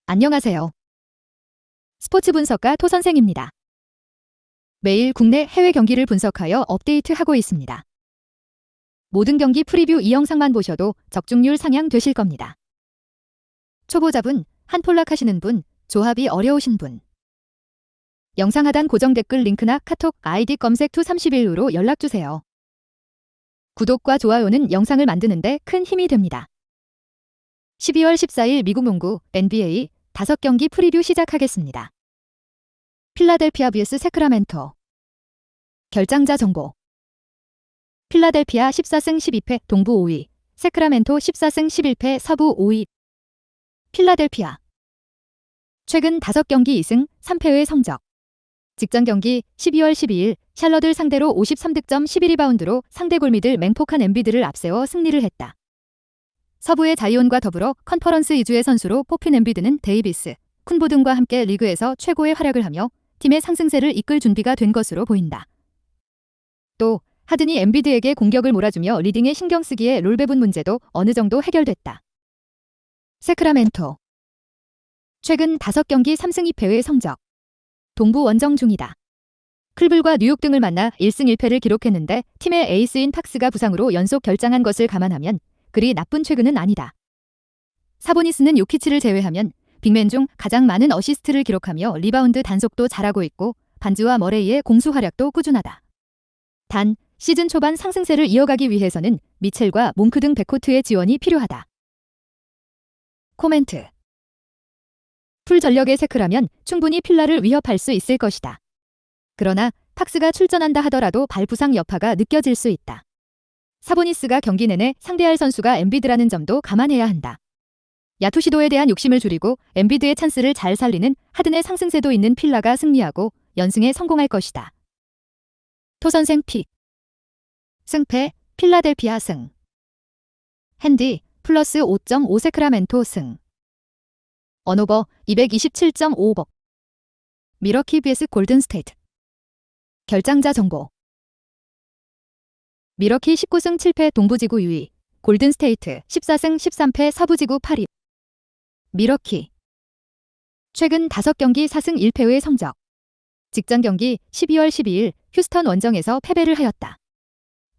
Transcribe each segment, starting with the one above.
안녕하세요. 스포츠 분석가 토 선생입니다. 매일 국내 해외 경기를 분석하여 업데이트하고 있습니다. 모든 경기 프리뷰 이 영상만 보셔도 적중률 상향 되실 겁니다. 초보자분, 한폴락 하시는 분, 조합이 어려우신 분. 영상 하단 고정 댓글 링크나 카톡 아이디 검색 투 31으로 연락주세요. 구독과 좋아요는 영상을 만드는데 큰 힘이 됩니다. 12월 14일 미국 농구 NBA 5경기 프리뷰 시작하겠습니다. 필라델피아 vs 세크라멘토. 결장자 정보. 필라델피아 14승 12패 동부 5위, 세크라멘토 14승 11패 서부 5위. 필라델피아. 최근 5경기 2승 3패의 성적. 직전 경기 12월 12일 샬럿을 상대로 53득점 11리바운드로 상대 골미들 맹폭한 엠비드를 앞세워 승리를 했다. 서부의 자이온과 더불어 컨퍼런스 이주의 선수로 뽑힌 엠비드는 데이비스, 쿤보 등과 함께 리그에서 최고의 활약을 하며 팀의 상승세를 이끌 준비가 된 것으로 보인다. 또 하든이 엠비드에게 공격을 몰아주며 리딩에 신경 쓰기에 롤 배분 문제도 어느 정도 해결됐다. 세크라멘토. 최근 5경기 3승 2패의 성적. 동부 원정 중이다. 클불과 뉴욕 등을 만나 1승 1패를 기록했는데 팀의 에이스인 팍스가 부상으로 연속 결장한 것을 감안하면 그리 나쁜 최근은 아니다. 사보니스는 요키치를 제외하면 빅맨 중 가장 많은 어시스트를 기록하며 리바운드 단속도 잘하고 있고 반즈와 머레이의 공수 활약도 꾸준하다. 단 시즌 초반 상승세를 이어가기 위해서는 미첼과 몽크 등 백코트의 지원이 필요하다. 코멘트. 풀 전력의 세크라면 충분히 필라를 위협할 수 있을 것이다. 그러나 팍스가 출전한다 하더라도 발부상 여파가 느껴질 수 있다. 사보니스가 경기 내내 상대할 선수가 엠비드라는 점도 감안해야 한다. 야투 시도에 대한 욕심을 줄이고 엠비드의 찬스를 잘 살리는 하든의 상승세도 있는 필라가 승리하고 연승에 성공할 것이다. 토선생 픽. 승패 필라델피아 승. 핸디 플러스 5.5 세크라멘토 승. 언오버 227.5억. 미러키 vs 골든스테이트. 결장자 정보. 미러키 19승 7패 동부지구 6위, 골든스테이트 14승 13패 서부지구 8위. 미러키. 최근 5경기 4승 1패의 성적. 직전 경기 12월 12일 휴스턴 원정에서 패배를 하였다.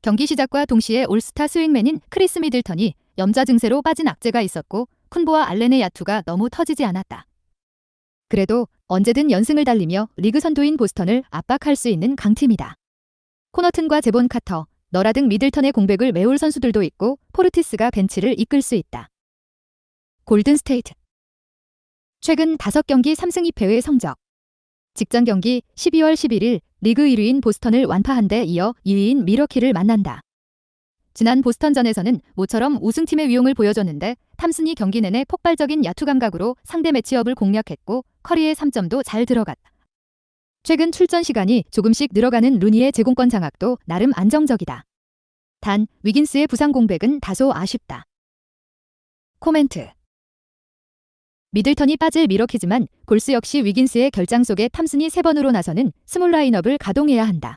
경기 시작과 동시에 올스타 스윙맨인 크리스 미들턴이 염좌 증세로 빠진 악재가 있었고 쿤보와 알렌의 야투가 너무 터지지 않았다. 그래도 언제든 연승을 달리며 리그 선두인 보스턴을 압박할 수 있는 강팀이다. 코너튼과 제본 카터, 너라 등 미들턴의 공백을 메울 선수들도 있고 포르티스가 벤치를 이끌 수 있다. 골든스테이트. 최근 5경기 3승 2패의 성적. 직전 경기 12월 11일 리그 1위인 보스턴을 완파한 데 이어 2위인 미러키를 만난다. 지난 보스턴전에서는 모처럼 우승팀의 위용을 보여줬는데 탐슨이 경기 내내 폭발적인 야투 감각으로 상대 매치업을 공략했고 커리의 3점도 잘 들어갔다. 최근 출전 시간이 조금씩 늘어가는 루니의 제공권 장악도 나름 안정적이다. 단 위긴스의 부상 공백은 다소 아쉽다. 코멘트. 미들턴이 빠질 미러키지만 골스 역시 위긴스의 결장 속에 탐슨이 3번으로 나서는 스몰 라인업을 가동해야 한다.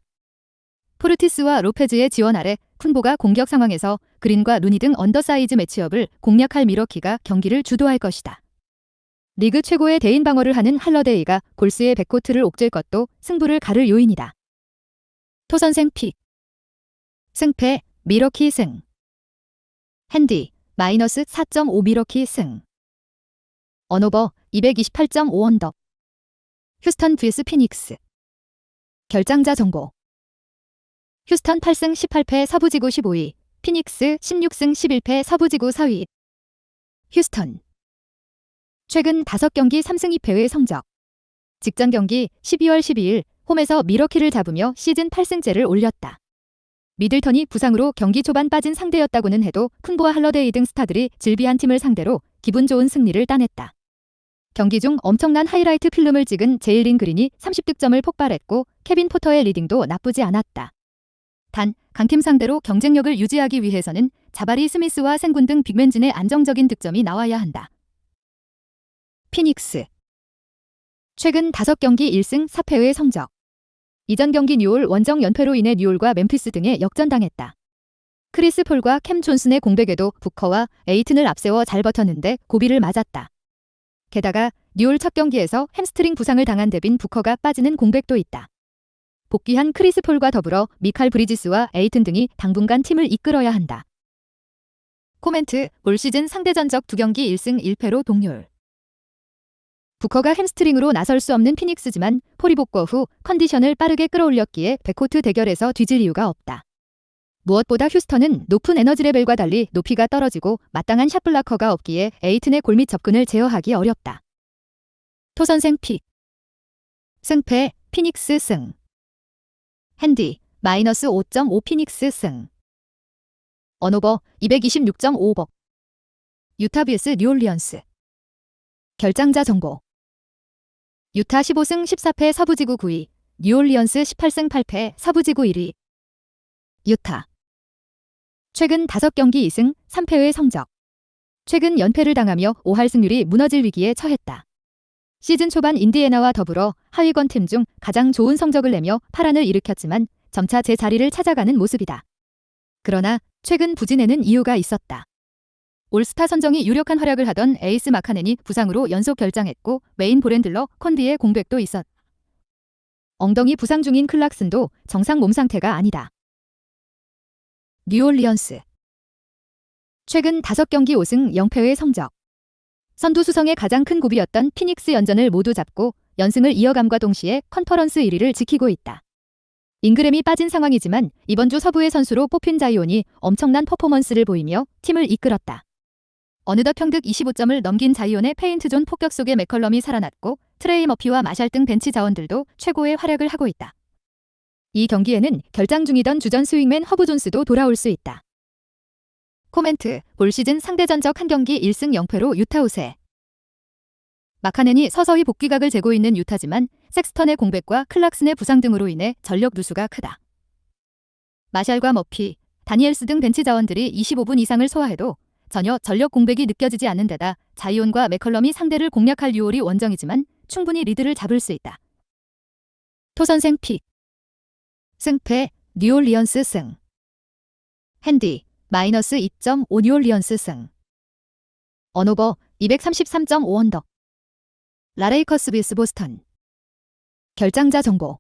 포르티스와 로페즈의 지원 아래 쿤보가 공격 상황에서 그린과 루니 등 언더사이즈 매치업을 공략할 미러키가 경기를 주도할 것이다. 리그 최고의 대인 방어를 하는 할러데이가 골스의 백코트를 옥죄 것도 승부를 가를 요인이다. 토선생 픽. 승패 미러키 승. 핸디 마이너스 4.5 미러키 승. 언오버 228.5 언더. 휴스턴 vs 피닉스. 결장자 정보. 휴스턴 8승 18패 서부지구 15위, 피닉스 16승 11패 서부지구 4위. 휴스턴. 최근 5경기 3승 2패의 성적. 직전 경기 12월 12일 홈에서 미러키를 잡으며 시즌 8승째를 올렸다. 미들턴이 부상으로 경기 초반 빠진 상대였다고는 해도 쿤보와 할러데이 등 스타들이 질비한 팀을 상대로 기분 좋은 승리를 따냈다. 경기 중 엄청난 하이라이트 필름을 찍은 제일린 그린이 30득점을 폭발했고 케빈 포터의 리딩도 나쁘지 않았다. 단 강팀 상대로 경쟁력을 유지하기 위해서는 자바리 스미스와 생군 등 빅맨진의 안정적인 득점이 나와야 한다. 피닉스. 최근 5경기 1승 4패의 성적. 이전 경기 뉴올 원정 연패로 인해 뉴올과 멤피스 등에 역전당했다. 크리스 폴과 캠 존슨의 공백에도 부커와 에이튼을 앞세워 잘 버텼는데 고비를 맞았다. 게다가 뉴올 첫 경기에서 햄스트링 부상을 당한 데빈 부커가 빠지는 공백도 있다. 복귀한 크리스 폴과 더불어 미칼 브리지스와 에이튼 등이 당분간 팀을 이끌어야 한다. 코멘트, 올 시즌 상대 전적 2경기 1승 1패로 동률. 부커가 햄스트링으로 나설 수 없는 피닉스지만 폴이 복구 후 컨디션을 빠르게 끌어올렸기에 백코트 대결에서 뒤질 이유가 없다. 무엇보다 휴스턴은 높은 에너지 레벨과 달리 높이가 떨어지고 마땅한 샷블라커가 없기에 에이튼의 골밑 접근을 제어하기 어렵다. 토선생 픽. 승패, 피닉스 승. 핸디, 마이너스 5.5 피닉스 승. 언오버, 226.5억. 유타 빌스 뉴올리언스. 결장자 정보. 유타 15승 14패 서부지구 9위, 뉴올리언스 18승 8패 서부지구 1위. 유타. 최근 5경기 2승 3패의 성적. 최근 연패를 당하며 5할 승률이 무너질 위기에 처했다. 시즌 초반 인디애나와 더불어 하위권 팀 중 가장 좋은 성적을 내며 파란을 일으켰지만 점차 제자리를 찾아가는 모습이다. 그러나 최근 부진에는 이유가 있었다. 올스타 선정이 유력한 활약을 하던 에이스 마카넨이 부상으로 연속 결장했고 메인 보렌들러 컨디의 공백도 있었다. 엉덩이 부상 중인 클락슨도 정상 몸 상태가 아니다. 뉴올리언스. 최근 5경기 5승 0패의 성적. 선두 수성의 가장 큰 고비였던 피닉스 연전을 모두 잡고 연승을 이어감과 동시에 컨퍼런스 1위를 지키고 있다. 잉그램이 빠진 상황이지만 이번 주 서부의 선수로 뽑힌 자이온이 엄청난 퍼포먼스를 보이며 팀을 이끌었다. 어느덧 평득 25점을 넘긴 자이온의 페인트존 폭격 속에 맥컬럼이 살아났고 트레이 머피와 마샬 등 벤치 자원들도 최고의 활약을 하고 있다. 이 경기에는 결장 중이던 주전 스윙맨 허브 존스도 돌아올 수 있다. 코멘트, 올 시즌 상대 전적 1경기 1승 0패로 유타 우세. 마카넨이 서서히 복귀각을 재고 있는 유타지만 섹스턴의 공백과 클락슨의 부상 등으로 인해 전력 누수가 크다. 마샬과 머피, 다니엘스 등 벤치 자원들이 25분 이상을 소화해도 전혀 전력 공백이 느껴지지 않는 데다 자이온과 맥컬럼이 상대를 공략할 뉴올이 원정이지만 충분히 리드를 잡을 수 있다. 토선생 픽. 승패, 뉴올리언스 승. 핸디, 마이너스 2.5 뉴올리언스 승. 언오버, 233.5 언더. 라레이커스 비스 보스턴. 결장자 정보.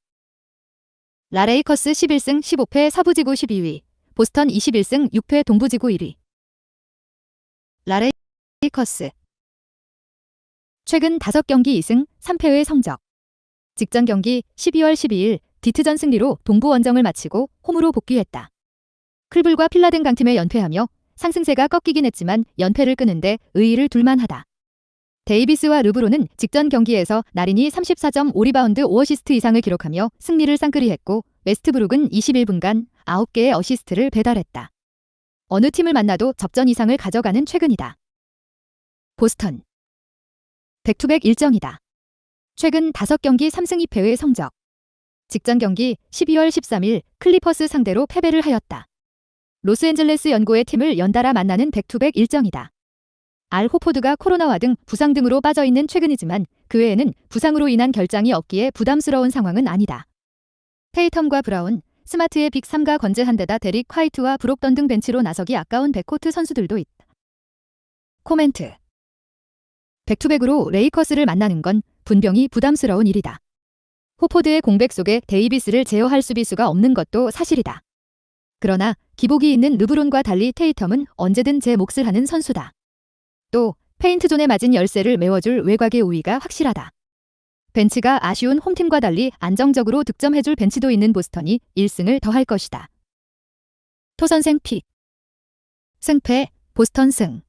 라레이커스 11승 15패 서부지구 12위, 보스턴 21승 6패 동부지구 1위. 라레이커스. 최근 5경기 2승 3패의 성적. 직전 경기 12월 12일 디트전 승리로 동부 원정을 마치고 홈으로 복귀했다. 클불과 필라 등 강팀에 연패하며 상승세가 꺾이긴 했지만 연패를 끄는데 의의를 둘만하다. 데이비스와 르브론은 직전 경기에서 나린이 34.5 리바운드 5어시스트 이상을 기록하며 승리를 쌍끌이했고 웨스트브룩은 21분간 9개의 어시스트를 배달했다. 어느 팀을 만나도 접전 이상을 가져가는 최근이다. 보스턴. 백투백 일정이다. 최근 5경기 3승 2패의 성적. 직전 경기 12월 13일 클리퍼스 상대로 패배를 하였다. 로스앤젤레스 연고의 팀을 연달아 만나는 백투백 일정이다. 알 호포드가 코로나와 등 부상 등으로 빠져있는 최근이지만 그 외에는 부상으로 인한 결장이 없기에 부담스러운 상황은 아니다. 테이텀과 브라운, 스마트의 빅3가 건재한 데다 데릭 화이트와 브록던 등 벤치로 나서기 아까운 백코트 선수들도 있다. 코멘트. 백투백으로 레이커스를 만나는 건 분명히 부담스러운 일이다. 호포드의 공백 속에 데이비스를 제어할 수비수가 없는 것도 사실이다. 그러나 기복이 있는 르브론과 달리 테이텀은 언제든 제 몫을 하는 선수다. 또 페인트존에 맞은 열쇠를 메워줄 외곽의 우위가 확실하다. 벤치가 아쉬운 홈팀과 달리 안정적으로 득점해줄 벤치도 있는 보스턴이 1승을 더할 것이다. 토선생 픽. 승패, 보스턴 승.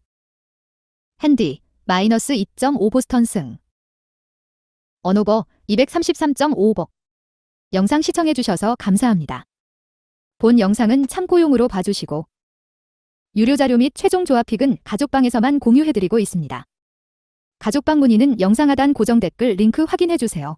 핸디, 마이너스 2.5 보스턴 승. 언오버, 233.5억. 영상 시청해주셔서 감사합니다. 본 영상은 참고용으로 봐주시고 유료 자료 및 최종 조합픽은 가족방에서만 공유해드리고 있습니다. 가족방 문의는 영상 하단 고정 댓글 링크 확인해주세요.